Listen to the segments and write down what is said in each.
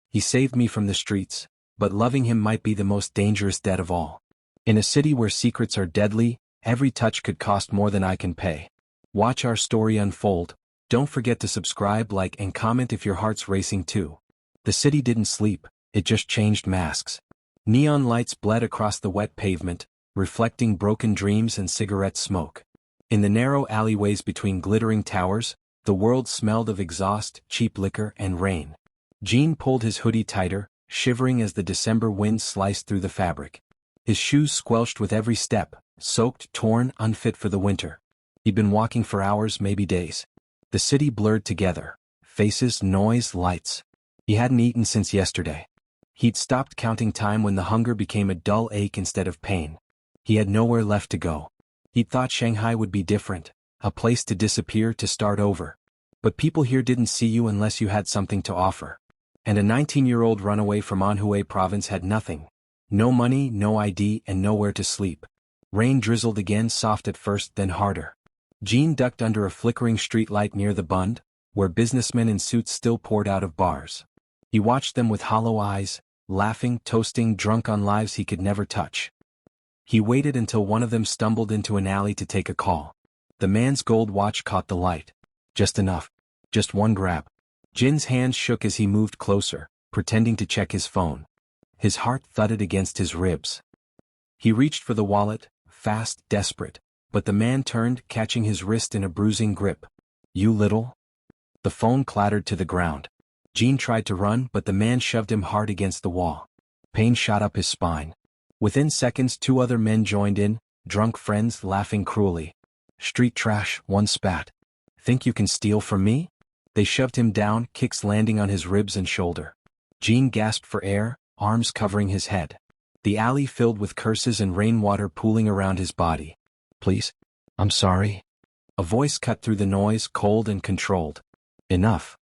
He saved me from the streets, but loving him might be the most dangerous debt of all. In a city where secrets are deadly, every touch could cost more than I can pay. Watch our story unfold. Don't forget to subscribe, like, and comment if your heart's racing too. The city didn't sleep, it just changed masks. Neon lights bled across the wet pavement, reflecting broken dreams and cigarette smoke. In the narrow alleyways between glittering towers, the world smelled of exhaust, cheap liquor, and rain. Jean pulled his hoodie tighter, shivering as the December wind sliced through the fabric. His shoes squelched with every step, soaked, torn, unfit for the winter. He'd been walking for hours, maybe days. The city blurred together. Faces, noise, lights. He hadn't eaten since yesterday. He'd stopped counting time when the hunger became a dull ache instead of pain. He had nowhere left to go. He'd thought Shanghai would be different, a place to disappear, to start over. But people here didn't see you unless you had something to offer. And a 19-year-old runaway from Anhui province had nothing. No money, no ID, and nowhere to sleep. Rain drizzled again, soft at first, then harder. Jean ducked under a flickering streetlight near the Bund, where businessmen in suits still poured out of bars. He watched them with hollow eyes, laughing, toasting, drunk on lives he could never touch. He waited until one of them stumbled into an alley to take a call. The man's gold watch caught the light. Just enough. Just one grab. Jin's hands shook as he moved closer, pretending to check his phone. His heart thudded against his ribs. He reached for the wallet, fast, desperate, but the man turned, catching his wrist in a bruising grip. "You little?" The phone clattered to the ground. Jean tried to run, but the man shoved him hard against the wall. Pain shot up his spine. Within seconds, two other men joined in, drunk friends, laughing cruelly. "Street trash," one spat. "Think you can steal from me?" They shoved him down, kicks landing on his ribs and shoulder. Jean gasped for air, arms covering his head. The alley filled with curses and rainwater pooling around his body. "Please? I'm sorry." A voice cut through the noise, cold and controlled. "Enough."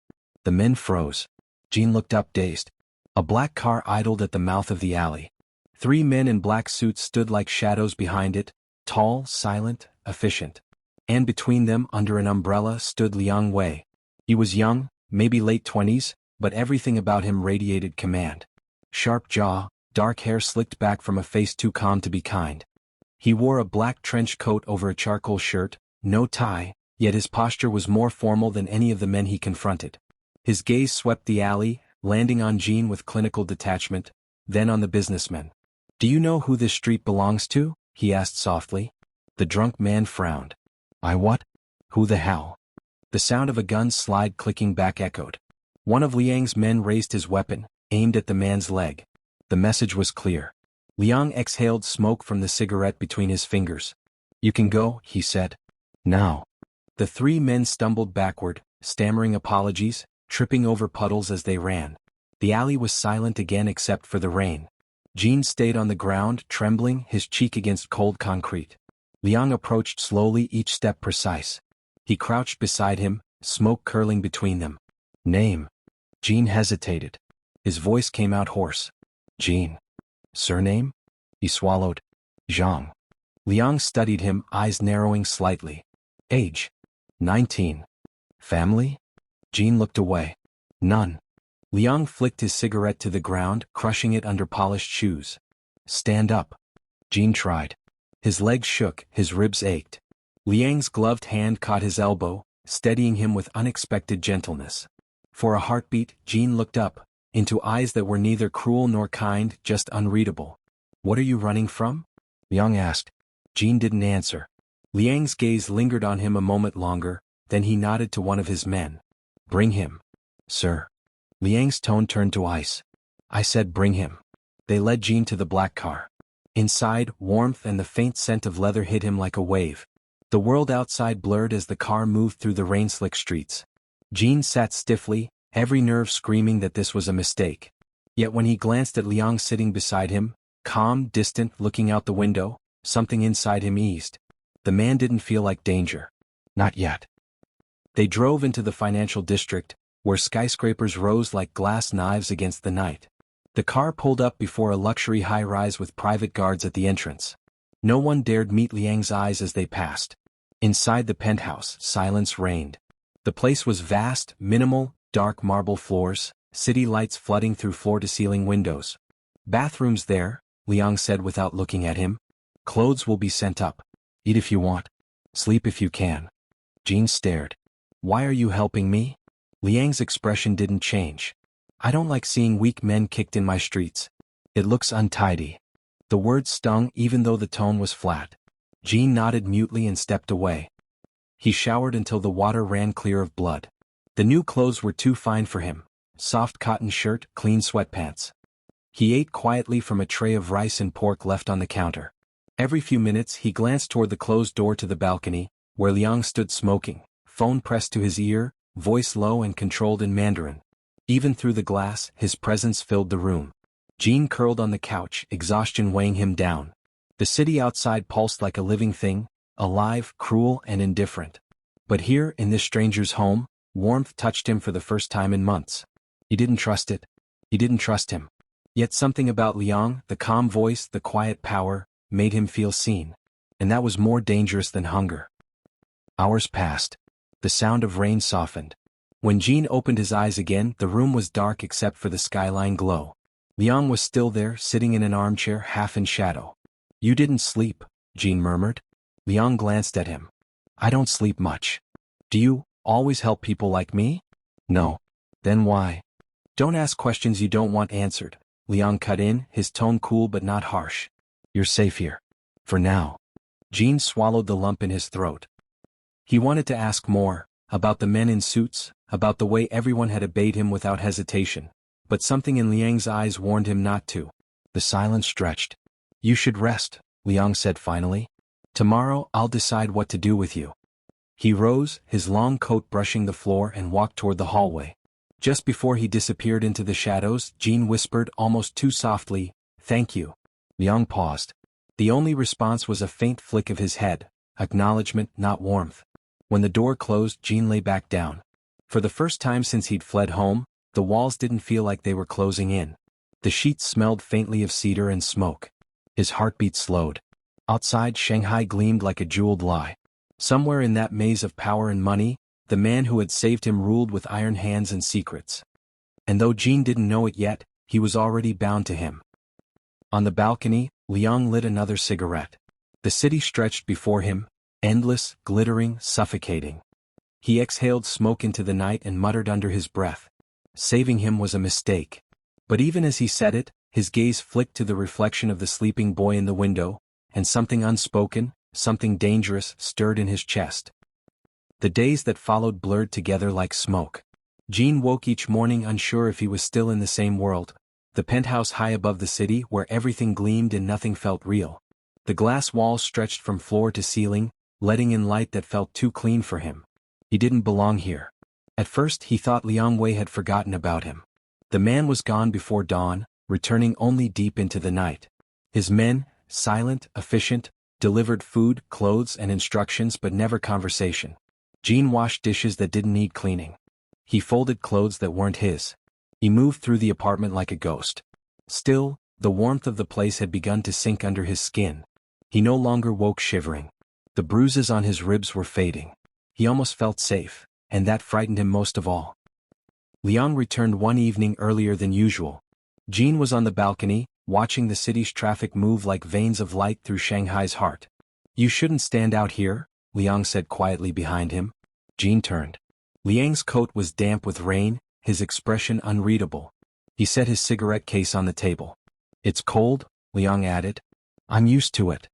The men froze. Jean looked up, dazed. A black car idled at the mouth of the alley. 3 men in black suits stood like shadows behind it, tall, silent, efficient. And between them, under an umbrella, stood Liang Wei. He was young, maybe late 20s, but everything about him radiated command. Sharp jaw, dark hair slicked back from a face too calm to be kind. He wore a black trench coat over a charcoal shirt, no tie, yet his posture was more formal than any of the men he confronted. His gaze swept the alley, landing on Jean with clinical detachment, then on the businessmen. "Do you know who this street belongs to?" he asked softly. The drunk man frowned. "I what? Who the hell?" The sound of a gun's slide clicking back echoed. One of Liang's men raised his weapon, aimed at the man's leg. The message was clear. Liang exhaled smoke from the cigarette between his fingers. "You can go," he said. "Now." The 3 men stumbled backward, stammering apologies, tripping over puddles as they ran. The alley was silent again except for the rain. Jean stayed on the ground, trembling, his cheek against cold concrete. Liang approached slowly, each step precise. He crouched beside him, smoke curling between them. "Name?" Jean hesitated. His voice came out hoarse. "Jean." "Surname?" He swallowed. "Zhang." Liang studied him, eyes narrowing slightly. "Age?" 19. "Family?" Jean looked away. "None." Liang flicked his cigarette to the ground, crushing it under polished shoes. "Stand up." Jean tried. His legs shook, his ribs ached. Liang's gloved hand caught his elbow, steadying him with unexpected gentleness. For a heartbeat, Jean looked up, into eyes that were neither cruel nor kind, just unreadable. "What are you running from?" Liang asked. Jean didn't answer. Liang's gaze lingered on him a moment longer, then he nodded to one of his men. "Bring him." "Sir." Liang's tone turned to ice. "I said bring him." They led Jean to the black car. Inside, warmth and the faint scent of leather hit him like a wave. The world outside blurred as the car moved through the rain-slick streets. Jean sat stiffly, every nerve screaming that this was a mistake. Yet when he glanced at Liang sitting beside him, calm, distant, looking out the window, something inside him eased. The man didn't feel like danger. Not yet. They drove into the financial district, where skyscrapers rose like glass knives against the night. The car pulled up before a luxury high-rise with private guards at the entrance. No one dared meet Liang's eyes as they passed. Inside the penthouse, silence reigned. The place was vast, minimal, dark marble floors, city lights flooding through floor-to-ceiling windows. Bathrooms there, Liang said without looking at him. Clothes will be sent up. Eat if you want. Sleep if you can. Jean stared. Why are you helping me? Liang's expression didn't change. I don't like seeing weak men kicked in my streets. It looks untidy. The words stung even though the tone was flat. Jean nodded mutely and stepped away. He showered until the water ran clear of blood. The new clothes were too fine for him. Soft cotton shirt, clean sweatpants. He ate quietly from a tray of rice and pork left on the counter. Every few minutes he glanced toward the closed door to the balcony, where Liang stood smoking, phone pressed to his ear, voice low and controlled in Mandarin. Even through the glass, his presence filled the room. Jean curled on the couch, exhaustion weighing him down. The city outside pulsed like a living thing, alive, cruel, and indifferent. But here, in this stranger's home, warmth touched him for the first time in months. He didn't trust it. He didn't trust him. Yet something about Liang, the calm voice, the quiet power, made him feel seen. And that was more dangerous than hunger. Hours passed. The sound of rain softened. When Jean opened his eyes again, the room was dark except for the skyline glow. Liang was still there, sitting in an armchair, half in shadow. You didn't sleep, Jean murmured. Liang glanced at him. I don't sleep much. Do you always help people like me? No. Then why? Don't ask questions you don't want answered. Liang cut in, his tone cool but not harsh. You're safe here. For now. Jean swallowed the lump in his throat. He wanted to ask more, about the men in suits, about the way everyone had obeyed him without hesitation. But something in Liang's eyes warned him not to. The silence stretched. You should rest, Liang said finally. Tomorrow I'll decide what to do with you. He rose, his long coat brushing the floor, and walked toward the hallway. Just before he disappeared into the shadows, Jean whispered almost too softly, Thank you. Liang paused. The only response was a faint flick of his head, acknowledgement, not warmth. When the door closed, Jean lay back down. For the first time since he'd fled home, the walls didn't feel like they were closing in. The sheets smelled faintly of cedar and smoke. His heartbeat slowed. Outside, Shanghai gleamed like a jeweled lie. Somewhere in that maze of power and money, the man who had saved him ruled with iron hands and secrets. And though Jean didn't know it yet, he was already bound to him. On the balcony, Liang lit another cigarette. The city stretched before him, endless, glittering, suffocating. He exhaled smoke into the night and muttered under his breath. Saving him was a mistake. But even as he said it, his gaze flicked to the reflection of the sleeping boy in the window, and something unspoken, something dangerous, stirred in his chest. The days that followed blurred together like smoke. Jean woke each morning unsure if he was still in the same world. The penthouse high above the city where everything gleamed and nothing felt real. The glass walls stretched from floor to ceiling, letting in light that felt too clean for him. He didn't belong here. At first he thought Liang Wei had forgotten about him. The man was gone before dawn, returning only deep into the night. His men, silent, efficient, delivered food, clothes, and instructions but never conversation. Jean washed dishes that didn't need cleaning. He folded clothes that weren't his. He moved through the apartment like a ghost. Still, the warmth of the place had begun to sink under his skin. He no longer woke shivering. The bruises on his ribs were fading. He almost felt safe, and that frightened him most of all. Liang returned one evening earlier than usual. Jean was on the balcony, watching the city's traffic move like veins of light through Shanghai's heart. You shouldn't stand out here, Liang said quietly behind him. Jean turned. Liang's coat was damp with rain, his expression unreadable. He set his cigarette case on the table. It's cold, Liang added. I'm used to it.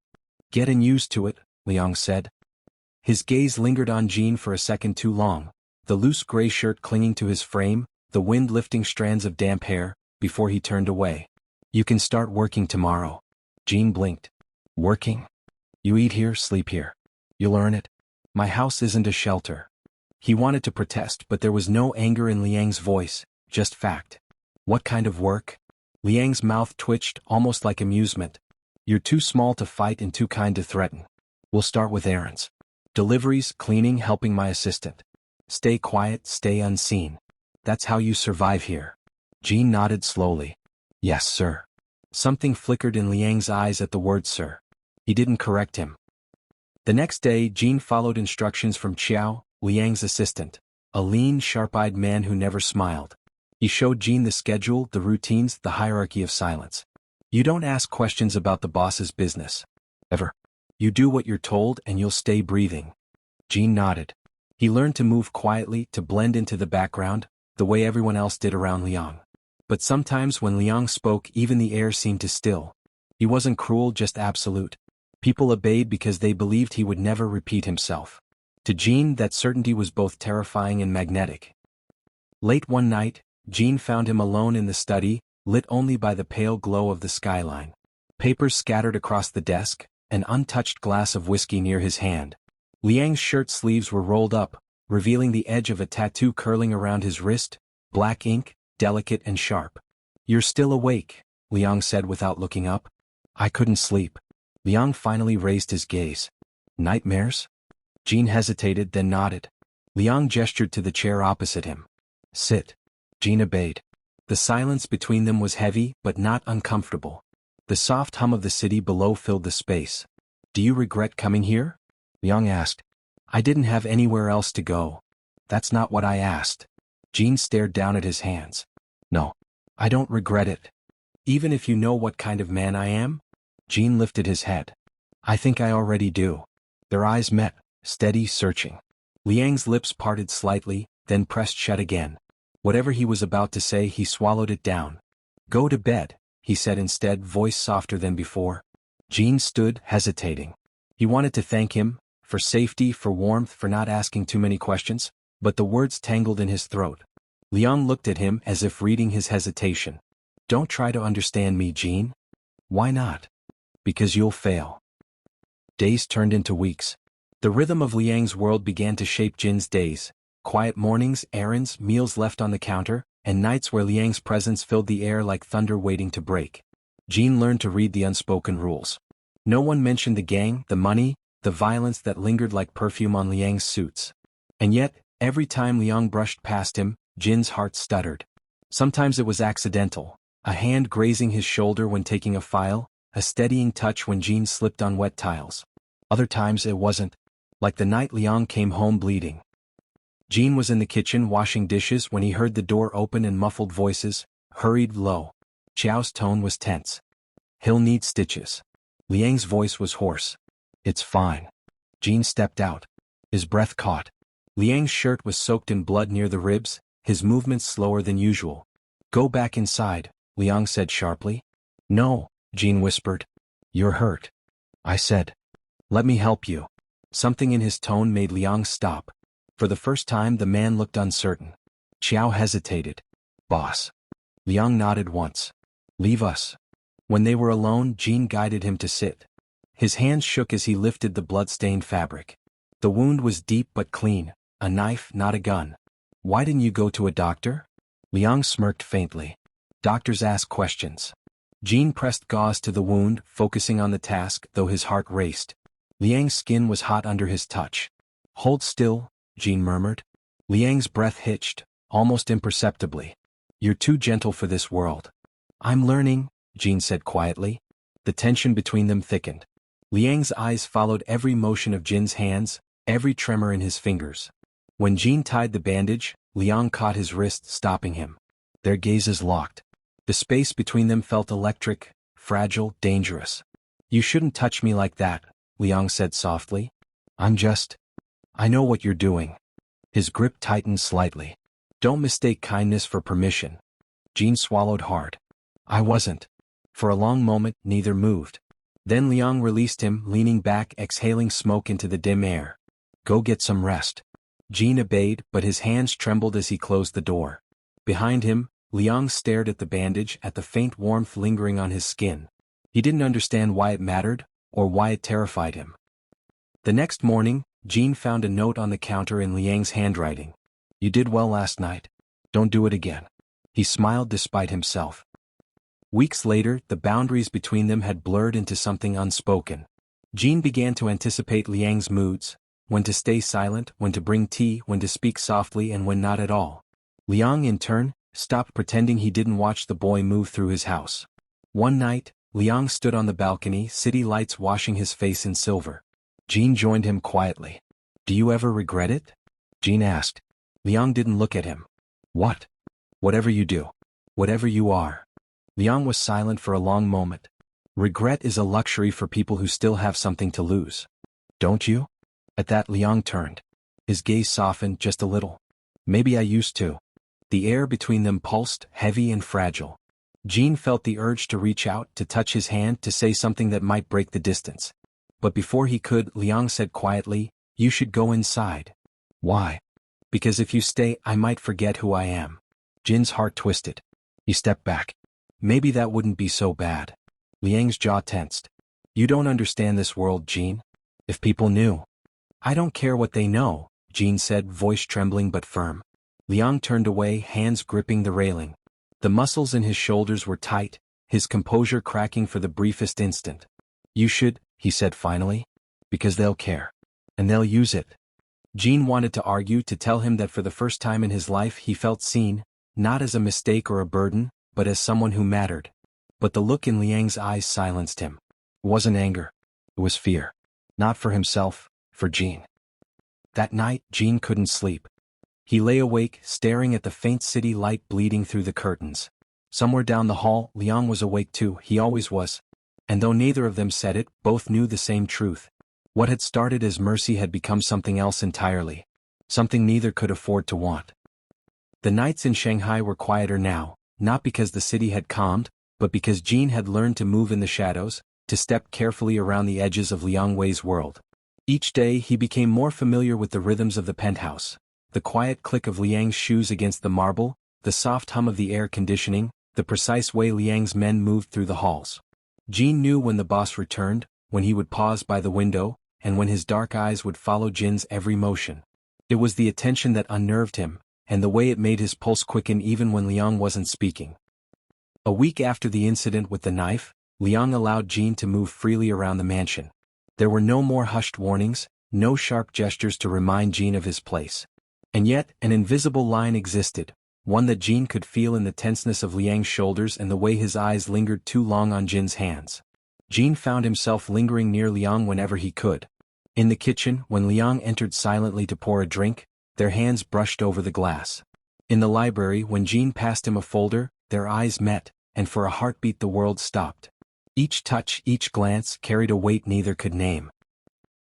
Getting used to it, Liang said. His gaze lingered on Jean for a second too long, the loose gray shirt clinging to his frame, the wind lifting strands of damp hair, before he turned away. You can start working tomorrow. Jean blinked. Working? You eat here, sleep here. You'll earn it. My house isn't a shelter. He wanted to protest, but there was no anger in Liang's voice, just fact. What kind of work? Liang's mouth twitched, almost like amusement. You're too small to fight and too kind to threaten. We'll start with errands. Deliveries, cleaning, helping my assistant. Stay quiet, stay unseen. That's how you survive here. Jean nodded slowly. Yes, sir. Something flickered in Liang's eyes at the word sir. He didn't correct him. The next day, Jean followed instructions from Qiao, Liang's assistant, a lean, sharp-eyed man who never smiled. He showed Jean the schedule, the routines, the hierarchy of silence. You don't ask questions about the boss's business. Ever. You do what you're told and you'll stay breathing. Jean nodded. He learned to move quietly, to blend into the background, the way everyone else did around Liang. But sometimes when Liang spoke, even the air seemed to still. He wasn't cruel, just absolute. People obeyed because they believed he would never repeat himself. To Jean, that certainty was both terrifying and magnetic. Late one night, Jean found him alone in the study, lit only by the pale glow of the skyline. Papers scattered across the desk, an untouched glass of whiskey near his hand. Liang's shirt sleeves were rolled up, revealing the edge of a tattoo curling around his wrist, black ink, delicate and sharp. You're still awake, Liang said without looking up. I couldn't sleep. Liang finally raised his gaze. Nightmares? Jean hesitated, then nodded. Liang gestured to the chair opposite him. Sit. Jean obeyed. The silence between them was heavy, but not uncomfortable. The soft hum of the city below filled the space. Do you regret coming here? Liang asked. I didn't have anywhere else to go. That's not what I asked. Jean stared down at his hands. No. I don't regret it. Even if you know what kind of man I am? Jean lifted his head. I think I already do. Their eyes met, steady, searching. Liang's lips parted slightly, then pressed shut again. Whatever he was about to say, he swallowed it down. Go to bed, he said instead, voice softer than before. Jean stood, hesitating. He wanted to thank him, for safety, for warmth, for not asking too many questions, but the words tangled in his throat. Liang looked at him as if reading his hesitation. Don't try to understand me, Jean. Why not? Because you'll fail. Days turned into weeks. The rhythm of Liang's world began to shape Jin's days. Quiet mornings, errands, meals left on the counter, and nights where Liang's presence filled the air like thunder waiting to break. Jean learned to read the unspoken rules. No one mentioned the gang, the money, the violence that lingered like perfume on Liang's suits. And yet, every time Liang brushed past him, Jin's heart stuttered. Sometimes it was accidental, a hand grazing his shoulder when taking a file, a steadying touch when Jean slipped on wet tiles. Other times it wasn't, like the night Liang came home bleeding. Jean was in the kitchen washing dishes when he heard the door open and muffled voices, hurried low. Xiao's tone was tense. He'll need stitches. Liang's voice was hoarse. It's fine. Jean stepped out. His breath caught. Liang's shirt was soaked in blood near the ribs, his movements slower than usual. Go back inside, Liang said sharply. No, Jean whispered. You're hurt. I said. Let me help you. Something in his tone made Liang stop. For the first time the man looked uncertain. Xiao hesitated. Boss. Liang nodded once. Leave us. When they were alone, Jean guided him to sit. His hands shook as he lifted the blood-stained fabric. The wound was deep but clean, a knife, not a gun. Why didn't you go to a doctor? Liang smirked faintly. Doctors ask questions. Jean pressed gauze to the wound, focusing on the task, though his heart raced. Liang's skin was hot under his touch. Hold still, Jean murmured. Liang's breath hitched, almost imperceptibly. You're too gentle for this world. I'm learning, Jean said quietly. The tension between them thickened. Liang's eyes followed every motion of Jin's hands, every tremor in his fingers. When Jean tied the bandage, Liang caught his wrist, stopping him. Their gazes locked. The space between them felt electric, fragile, dangerous. You shouldn't touch me like that, Liang said softly. I know what you're doing. His grip tightened slightly. Don't mistake kindness for permission. Jean swallowed hard. I wasn't. For a long moment, neither moved. Then Liang released him, leaning back, exhaling smoke into the dim air. Go get some rest. Jean obeyed, but his hands trembled as he closed the door. Behind him, Liang stared at the bandage, at the faint warmth lingering on his skin. He didn't understand why it mattered, or why it terrified him. The next morning, Jean found a note on the counter in Liang's handwriting. You did well last night. Don't do it again. He smiled despite himself. Weeks later, the boundaries between them had blurred into something unspoken. Jean began to anticipate Liang's moods, when to stay silent, when to bring tea, when to speak softly, and when not at all. Liang, in turn, stopped pretending he didn't watch the boy move through his house. One night, Liang stood on the balcony, city lights washing his face in silver. Jean joined him quietly. Do you ever regret it? Jean asked. Liang didn't look at him. What? Whatever you do. Whatever you are. Liang was silent for a long moment. Regret is a luxury for people who still have something to lose. Don't you? At that Liang turned. His gaze softened just a little. Maybe I used to. The air between them pulsed, heavy and fragile. Jean felt the urge to reach out, to touch his hand, to say something that might break the distance. But before he could, Liang said quietly, "You should go inside." "Why?" "Because if you stay, I might forget who I am." Jin's heart twisted. He stepped back. Maybe that wouldn't be so bad. Liang's jaw tensed. "You don't understand this world, Jean. If people knew." "I don't care what they know," Jean said, voice trembling but firm. Liang turned away, hands gripping the railing. The muscles in his shoulders were tight, his composure cracking for the briefest instant. "You should," he said finally. "Because they'll care. And they'll use it." Jean wanted to argue, to tell him that for the first time in his life he felt seen, not as a mistake or a burden, but as someone who mattered. But the look in Liang's eyes silenced him. It wasn't anger. It was fear. Not for himself, for Jean. That night, Jean couldn't sleep. He lay awake, staring at the faint city light bleeding through the curtains. Somewhere down the hall, Liang was awake too, he always was. And though neither of them said it, both knew the same truth. What had started as mercy had become something else entirely. Something neither could afford to want. The nights in Shanghai were quieter now, not because the city had calmed, but because Jean had learned to move in the shadows, to step carefully around the edges of Liang Wei's world. Each day he became more familiar with the rhythms of the penthouse. The quiet click of Liang's shoes against the marble, the soft hum of the air conditioning, the precise way Liang's men moved through the halls. Jean knew when the boss returned, when he would pause by the window, and when his dark eyes would follow Jin's every motion. It was the attention that unnerved him, and the way it made his pulse quicken even when Liang wasn't speaking. A week after the incident with the knife, Liang allowed Jean to move freely around the mansion. There were no more hushed warnings, no sharp gestures to remind Jean of his place. And yet, an invisible line existed, one that Jean could feel in the tenseness of Liang's shoulders and the way his eyes lingered too long on Jin's hands. Jean found himself lingering near Liang whenever he could. In the kitchen, when Liang entered silently to pour a drink, their hands brushed over the glass. In the library, when Jean passed him a folder, their eyes met, and for a heartbeat the world stopped. Each touch, each glance carried a weight neither could name.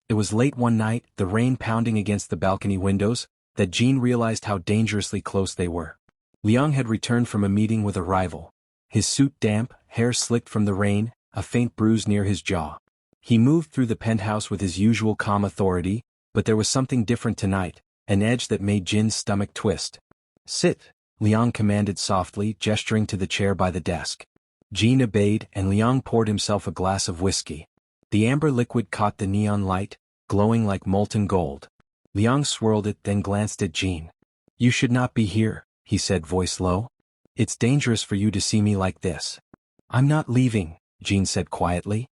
It was late one night, the rain pounding against the balcony windows, that Jean realized how dangerously close they were. Liang had returned from a meeting with a rival. His suit damp, hair slicked from the rain, a faint bruise near his jaw. He moved through the penthouse with his usual calm authority, but there was something different tonight, an edge that made Jin's stomach twist. "Sit," Liang commanded softly, gesturing to the chair by the desk. Jean obeyed, and Liang poured himself a glass of whiskey. The amber liquid caught the neon light, glowing like molten gold. Liang swirled it, then glanced at Jean. "You should not be here," he said, voice low. "It's dangerous for you to see me like this." "I'm not leaving," Jean said quietly.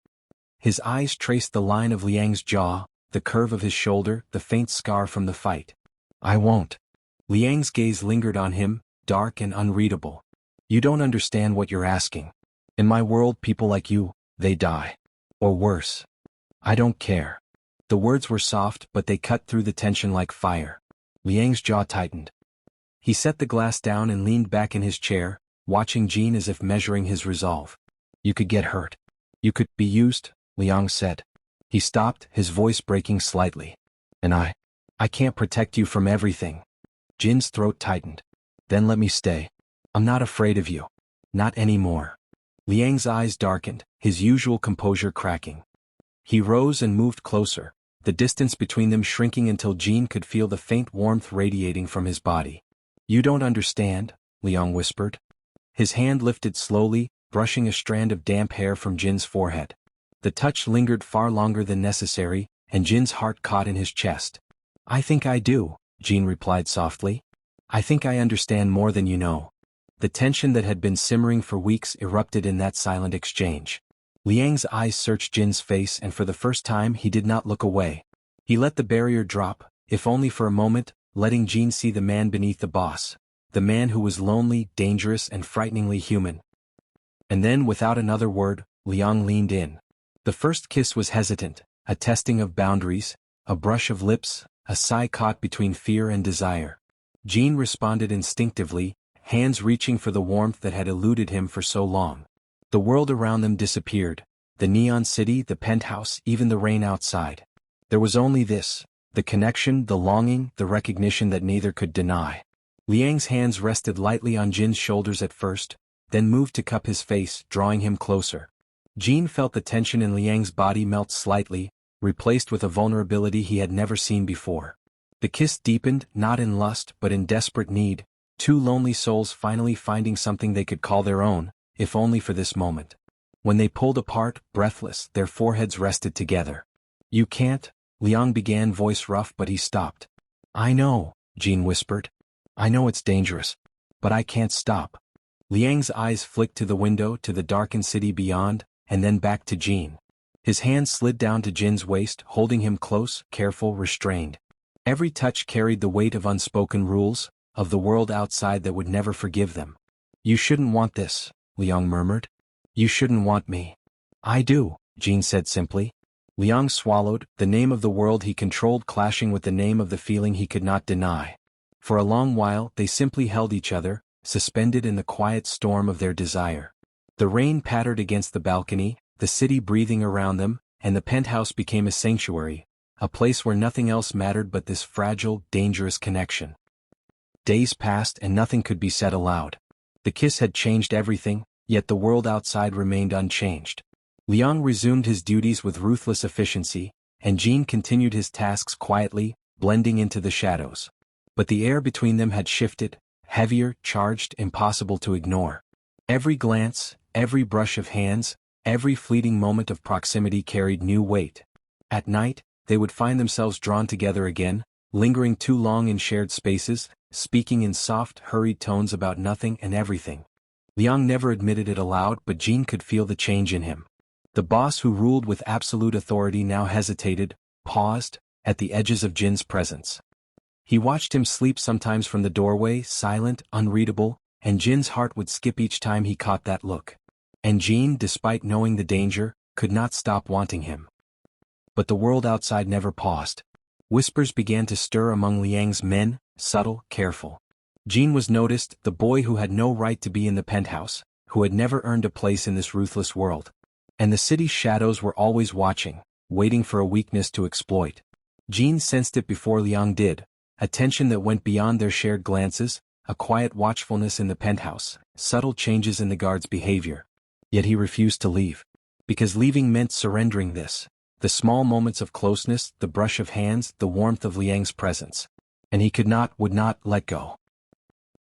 His eyes traced the line of Liang's jaw, the curve of his shoulder, the faint scar from the fight. "I won't." Liang's gaze lingered on him, dark and unreadable. "You don't understand what you're asking. In my world, people like you, they die. Or worse. I don't care." The words were soft, but they cut through the tension like fire. Liang's jaw tightened. He set the glass down and leaned back in his chair, watching Jean as if measuring his resolve. "You could get hurt. You could be used," Liang said. He stopped, his voice breaking slightly. "And I can't protect you from everything." Jin's throat tightened. "Then let me stay. I'm not afraid of you. Not anymore." Liang's eyes darkened, his usual composure cracking. He rose and moved closer, the distance between them shrinking until Jean could feel the faint warmth radiating from his body. "You don't understand," Liang whispered. His hand lifted slowly, brushing a strand of damp hair from Jin's forehead. The touch lingered far longer than necessary, and Jin's heart caught in his chest. "I think I do," Jean replied softly. "I think I understand more than you know." The tension that had been simmering for weeks erupted in that silent exchange. Liang's eyes searched Jin's face, and for the first time he did not look away. He let the barrier drop, if only for a moment, letting Jean see the man beneath the boss, the man who was lonely, dangerous, and frighteningly human. And then, without another word, Liang leaned in. The first kiss was hesitant, a testing of boundaries, a brush of lips, a sigh caught between fear and desire. Jean responded instinctively, hands reaching for the warmth that had eluded him for so long. The world around them disappeared, the neon city, the penthouse, even the rain outside. There was only this, the connection, the longing, the recognition that neither could deny. Liang's hands rested lightly on Jin's shoulders at first, then moved to cup his face, drawing him closer. Jin felt the tension in Liang's body melt slightly, replaced with a vulnerability he had never seen before. The kiss deepened, not in lust but in desperate need, two lonely souls finally finding something they could call their own, if only for this moment. When they pulled apart, breathless, their foreheads rested together. "You can't," Liang began, voice rough, but he stopped. "I know," Jin whispered. "I know it's dangerous. But I can't stop." Liang's eyes flicked to the window, to the darkened city beyond, and then back to Jin. His hand slid down to Jin's waist, holding him close, careful, restrained. Every touch carried the weight of unspoken rules, of the world outside that would never forgive them. "You shouldn't want this," Liang murmured. "You shouldn't want me." "I do," Jin said simply. Liang swallowed, the name of the world he controlled clashing with the name of the feeling he could not deny. For a long while they simply held each other, suspended in the quiet storm of their desire. The rain pattered against the balcony, the city breathing around them, and the penthouse became a sanctuary, a place where nothing else mattered but this fragile, dangerous connection. Days passed and nothing could be said aloud. The kiss had changed everything, yet the world outside remained unchanged. Liang resumed his duties with ruthless efficiency, and Jin continued his tasks quietly, blending into the shadows. But the air between them had shifted, heavier, charged, impossible to ignore. Every glance, every brush of hands, every fleeting moment of proximity carried new weight. At night, they would find themselves drawn together again, lingering too long in shared spaces, speaking in soft, hurried tones about nothing and everything. Liang never admitted it aloud, but Jin could feel the change in him. The boss who ruled with absolute authority now hesitated, paused, at the edges of Jin's presence. He watched him sleep sometimes from the doorway, silent, unreadable, and Jin's heart would skip each time he caught that look. And Jin, despite knowing the danger, could not stop wanting him. But the world outside never paused. Whispers began to stir among Liang's men, subtle, careful. Jin was noticed, the boy who had no right to be in the penthouse, who had never earned a place in this ruthless world. And the city's shadows were always watching, waiting for a weakness to exploit. Jin sensed it before Liang did, a tension that went beyond their shared glances, a quiet watchfulness in the penthouse, subtle changes in the guard's behavior. Yet he refused to leave. Because leaving meant surrendering this. The small moments of closeness, the brush of hands, the warmth of Liang's presence. And he would not let go.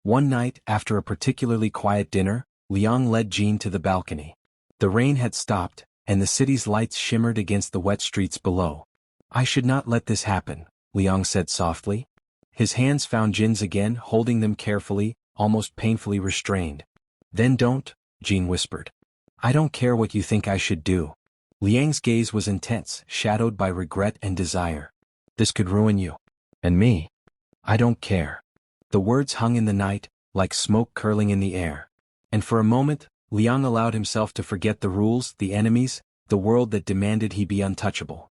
One night, after a particularly quiet dinner, Liang led Jin to the balcony. The rain had stopped, and the city's lights shimmered against the wet streets below. "I should not let this happen," Liang said softly. His hands found Jin's again, holding them carefully, almost painfully restrained. "Then don't," Jin whispered. "I don't care what you think I should do." Liang's gaze was intense, shadowed by regret and desire. "This could ruin you. And me. I don't care." The words hung in the night, like smoke curling in the air. And for a moment, Liang allowed himself to forget the rules, the enemies, the world that demanded he be untouchable.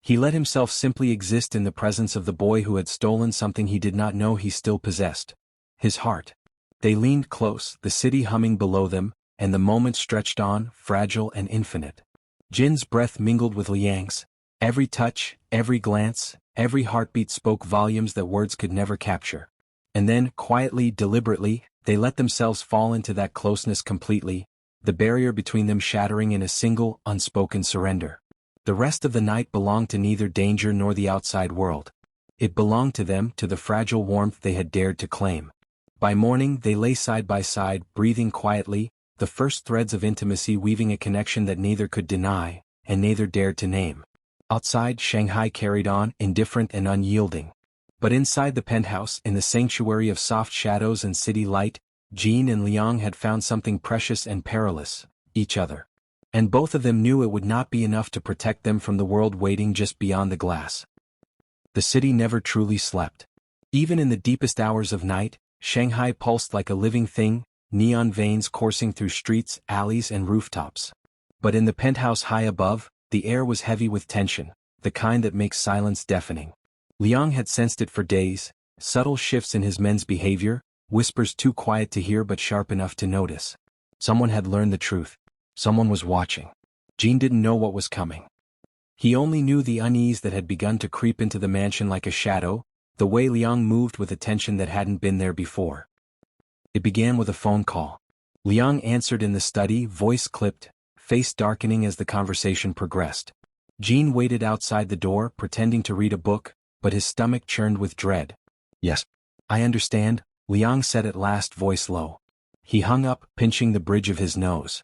He let himself simply exist in the presence of the boy who had stolen something he did not know he still possessed. His heart. They leaned close, the city humming below them, and the moment stretched on, fragile and infinite. Jin's breath mingled with Liang's. Every touch, every glance, every heartbeat spoke volumes that words could never capture. And then, quietly, deliberately, they let themselves fall into that closeness completely, the barrier between them shattering in a single, unspoken surrender. The rest of the night belonged to neither danger nor the outside world. It belonged to them, to the fragile warmth they had dared to claim. By morning they lay side by side, breathing quietly, the first threads of intimacy weaving a connection that neither could deny, and neither dared to name. Outside, Shanghai carried on, indifferent and unyielding. But inside the penthouse, in the sanctuary of soft shadows and city light, Jin and Liang had found something precious and perilous, each other. And both of them knew it would not be enough to protect them from the world waiting just beyond the glass. The city never truly slept. Even in the deepest hours of night, Shanghai pulsed like a living thing, neon veins coursing through streets, alleys and rooftops. But in the penthouse high above, the air was heavy with tension, the kind that makes silence deafening. Liang had sensed it for days, subtle shifts in his men's behavior, whispers too quiet to hear but sharp enough to notice. Someone had learned the truth. Someone was watching. Jean didn't know what was coming. He only knew the unease that had begun to creep into the mansion like a shadow, the way Liang moved with a tension that hadn't been there before. It began with a phone call. Liang answered in the study, voice clipped, face darkening as the conversation progressed. Jean waited outside the door, pretending to read a book, but his stomach churned with dread. "Yes. I understand," Liang said at last, voice low. He hung up, pinching the bridge of his nose.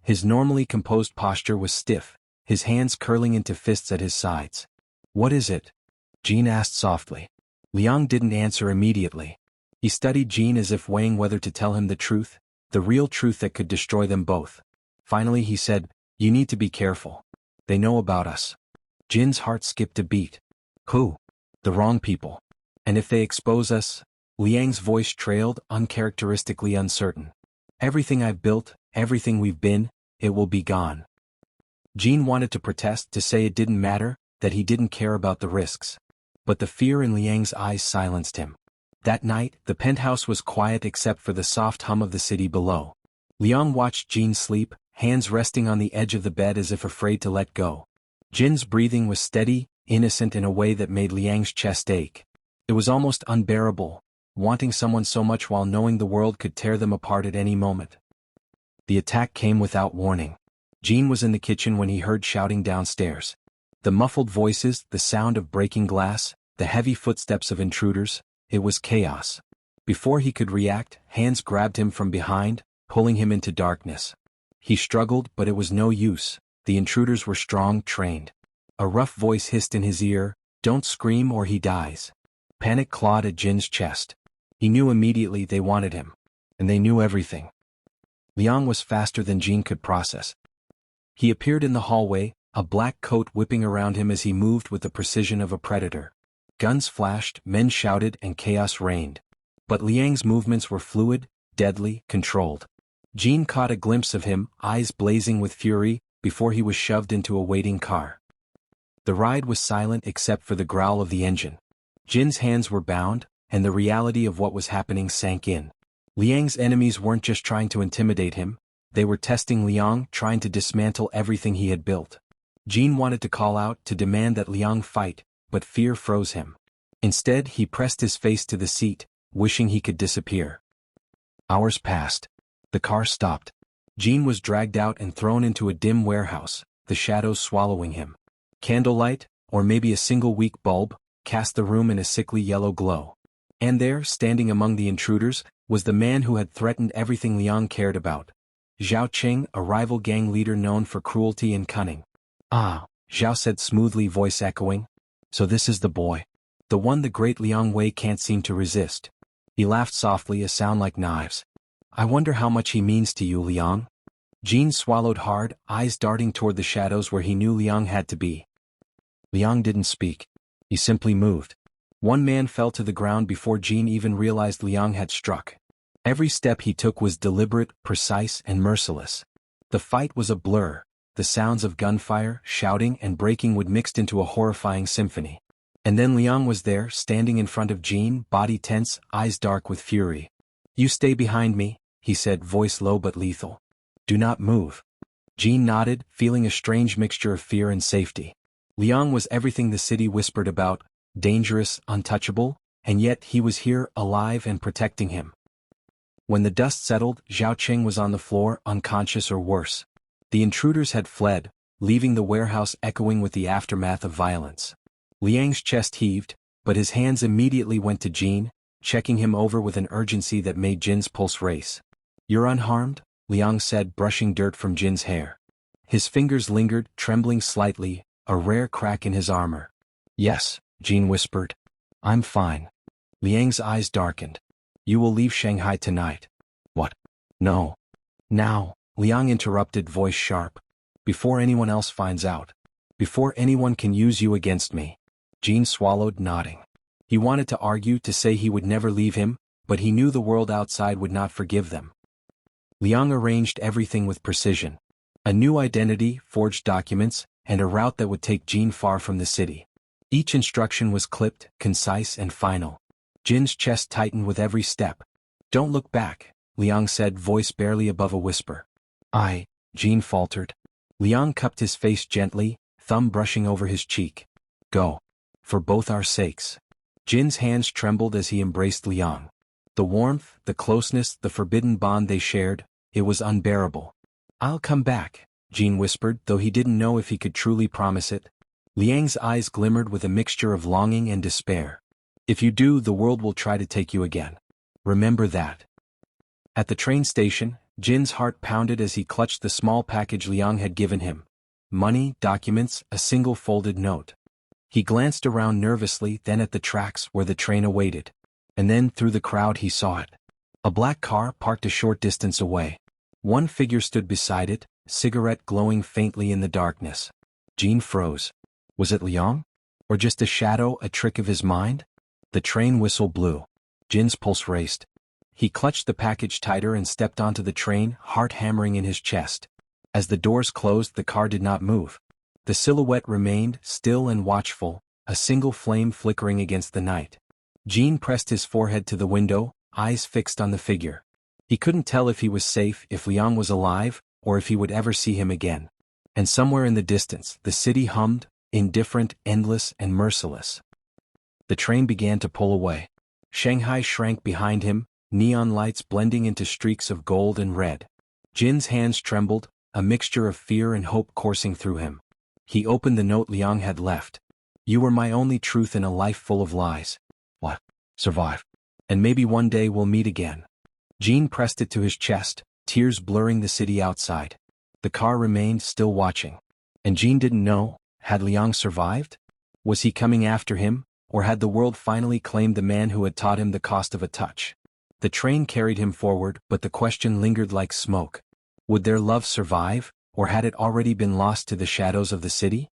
His normally composed posture was stiff, his hands curling into fists at his sides. "What is it?" Jean asked softly. Liang didn't answer immediately. He studied Jean as if weighing whether to tell him the truth, the real truth that could destroy them both. Finally he said, "You need to be careful. They know about us." Jin's heart skipped a beat. "Who?" "The wrong people. And if they expose us?" Liang's voice trailed, uncharacteristically uncertain. "Everything I've built, everything we've been, it will be gone." Jean wanted to protest, to say it didn't matter, that he didn't care about the risks. But the fear in Liang's eyes silenced him. That night, the penthouse was quiet except for the soft hum of the city below. Liang watched Jean sleep, hands resting on the edge of the bed as if afraid to let go. Jin's breathing was steady, innocent in a way that made Liang's chest ache. It was almost unbearable, wanting someone so much while knowing the world could tear them apart at any moment. The attack came without warning. Jean was in the kitchen when he heard shouting downstairs. The muffled voices, the sound of breaking glass, the heavy footsteps of intruders, it was chaos. Before he could react, hands grabbed him from behind, pulling him into darkness. He struggled, but it was no use. The intruders were strong, trained. A rough voice hissed in his ear, "Don't scream or he dies." Panic clawed at Jin's chest. He knew immediately they wanted him. And they knew everything. Liang was faster than Jin could process. He appeared in the hallway, a black coat whipping around him as he moved with the precision of a predator. Guns flashed, men shouted, and chaos reigned. But Liang's movements were fluid, deadly, controlled. Jean caught a glimpse of him, eyes blazing with fury, before he was shoved into a waiting car. The ride was silent except for the growl of the engine. Jin's hands were bound, and the reality of what was happening sank in. Liang's enemies weren't just trying to intimidate him, they were testing Liang, trying to dismantle everything he had built. Jean wanted to call out, to demand that Liang fight, but fear froze him. Instead, he pressed his face to the seat, wishing he could disappear. Hours passed. The car stopped. Jean was dragged out and thrown into a dim warehouse, the shadows swallowing him. Candlelight, or maybe a single weak bulb, cast the room in a sickly yellow glow. And there, standing among the intruders, was the man who had threatened everything Liang cared about. Zhao Qing, a rival gang leader known for cruelty and cunning. "Ah," Zhao said smoothly, voice echoing. "So this is the boy. The one the great Liang Wei can't seem to resist." He laughed softly, a sound like knives. "I wonder how much he means to you, Liang." Jean swallowed hard, eyes darting toward the shadows where he knew Liang had to be. Liang didn't speak. He simply moved. One man fell to the ground before Jean even realized Liang had struck. Every step he took was deliberate, precise, and merciless. The fight was a blur. The sounds of gunfire, shouting, and breaking wood mixed into a horrifying symphony. And then Liang was there, standing in front of Jean, body tense, eyes dark with fury. "You stay behind me," he said, voice low but lethal. "Do not move." Jean nodded, feeling a strange mixture of fear and safety. Liang was everything the city whispered about, dangerous, untouchable, and yet he was here, alive and protecting him. When the dust settled, Zhao Qing was on the floor, unconscious or worse. The intruders had fled, leaving the warehouse echoing with the aftermath of violence. Liang's chest heaved, but his hands immediately went to Jean, checking him over with an urgency that made Jin's pulse race. "You're unharmed?" Liang said, brushing dirt from Jin's hair. His fingers lingered, trembling slightly, a rare crack in his armor. "Yes," Jean whispered. "I'm fine." Liang's eyes darkened. "You will leave Shanghai tonight." "What? No. Now," Liang interrupted, voice sharp. "Before anyone else finds out. Before anyone can use you against me." Jean swallowed, nodding. He wanted to argue, to say he would never leave him, but he knew the world outside would not forgive them. Liang arranged everything with precision. A new identity, forged documents, and a route that would take Jean far from the city. Each instruction was clipped, concise, and final. Jin's chest tightened with every step. Don't look back, Liang said, voice barely above a whisper. Jean faltered. Liang cupped his face gently, thumb brushing over his cheek. Go. For both our sakes. Jin's hands trembled as he embraced Liang. The warmth, the closeness, the forbidden bond they shared, it was unbearable. I'll come back, Jin whispered, though he didn't know if he could truly promise it. Liang's eyes glimmered with a mixture of longing and despair. If you do, the world will try to take you again. Remember that. At the train station, Jin's heart pounded as he clutched the small package Liang had given him. Money, documents, a single folded note. He glanced around nervously, then at the tracks where the train awaited. And then through the crowd he saw it. A black car parked a short distance away. One figure stood beside it, cigarette glowing faintly in the darkness. Jin froze. Was it Liang? Or just a shadow, a trick of his mind? The train whistle blew. Jin's pulse raced. He clutched the package tighter and stepped onto the train, heart hammering in his chest. As the doors closed, the car did not move. The silhouette remained, still and watchful, a single flame flickering against the night. Jin pressed his forehead to the window, eyes fixed on the figure. He couldn't tell if he was safe, if Liang was alive, or if he would ever see him again. And somewhere in the distance, the city hummed, indifferent, endless, and merciless. The train began to pull away. Shanghai shrank behind him, neon lights blending into streaks of gold and red. Jin's hands trembled, a mixture of fear and hope coursing through him. He opened the note Liang had left. You were my only truth in a life full of lies. What? Survive. And maybe one day we'll meet again. Jin pressed it to his chest, tears blurring the city outside. The car remained, still watching. And Jin didn't know, had Liang survived? Was he coming after him, or had the world finally claimed the man who had taught him the cost of a touch? The train carried him forward, but the question lingered like smoke. Would their love survive, or had it already been lost to the shadows of the city?